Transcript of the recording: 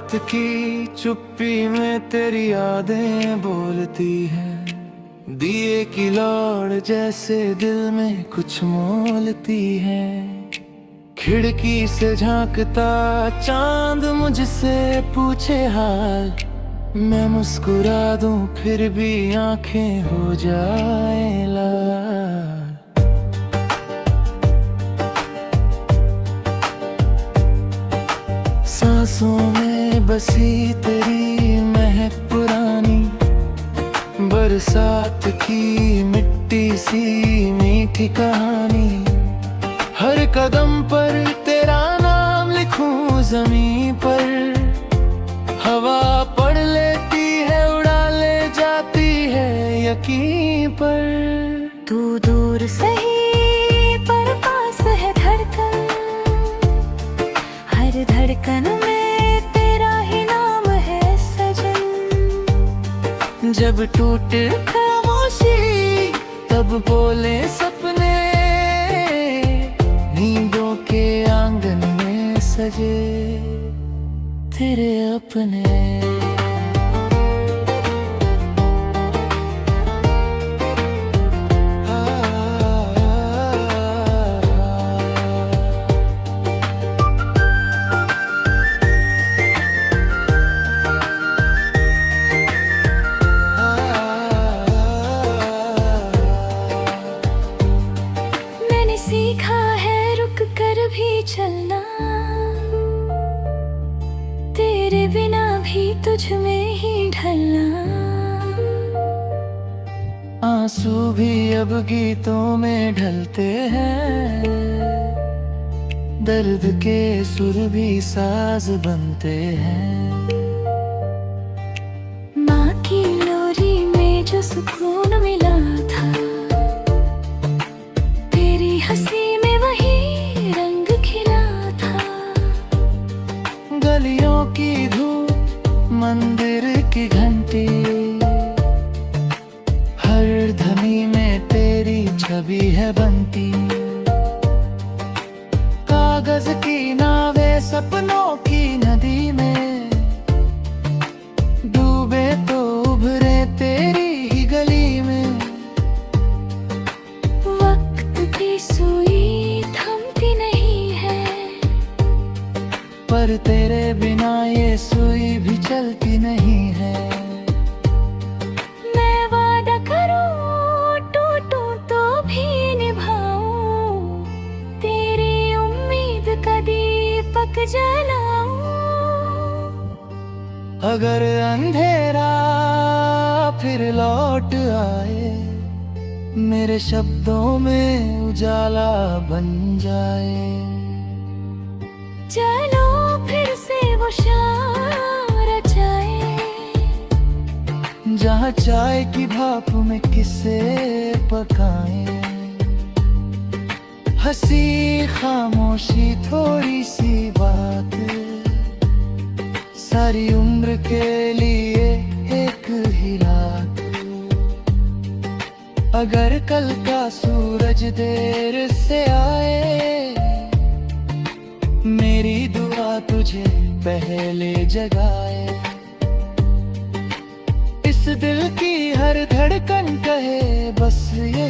रात की चुप्पी में तेरी यादें बोलती हैं, दिए की लौड़ जैसे दिल में कुछ मोलती है। खिड़की से झांकता चांद मुझसे पूछे हाल, मैं मुस्कुरा दूं फिर भी आंखें हो जाए लाल। सांसों में बसी तेरी महक पुरानी, बरसात की मिट्टी सी मीठी कहानी। हर कदम पर तेरा नाम लिखूं ज़मीं पर, हवा पढ़ लेती है उड़ा ले जाती है यकीन पर। तू दूर सही पर पास है धड़कन, हर धड़कन में तेरा ही नाम है सजन। जब टूटे खामोशी तब बोले सपने, नींदों के आंगन में सजे तेरे अपने। सीखा है रुक कर भी चलना, तेरे बिना भी तुझ में ही ढलना। आंसू भी अब गीतों में ढलते हैं, दर्द के सुर भी साज बनते हैं। माँ की लोरी में जो सुकून मिला था, हंसी में वही रंग खिला था। गलियों की धूप मंदिर की घंटी, हर ध्वनि में तेरी छवि है बनती। कागज की नावें सपनों की नदी में डूबे तो उभरे तेरी ही गली में। सुई थमती नहीं है, पर तेरे बिना ये सुई भी चलती नहीं है। मैं वादा करूं टूटूं तो भी निभाऊं, तेरी उम्मीद का दीपक जलाऊं। अगर अंधेरा फिर लौट आए, मेरे शब्दों में उजाला बन जाए। चलो फिर से वो शाम रचाए, जहाँ चाय की भाप में किसे पकाए। हंसी खामोशी थोड़ी सी बात, सारी उम्र के लिए एक ही रात। अगर कल का सूरज देर से आए, मेरी दुआ तुझे पहले जगाए। इस दिल की हर धड़कन कहे बस ये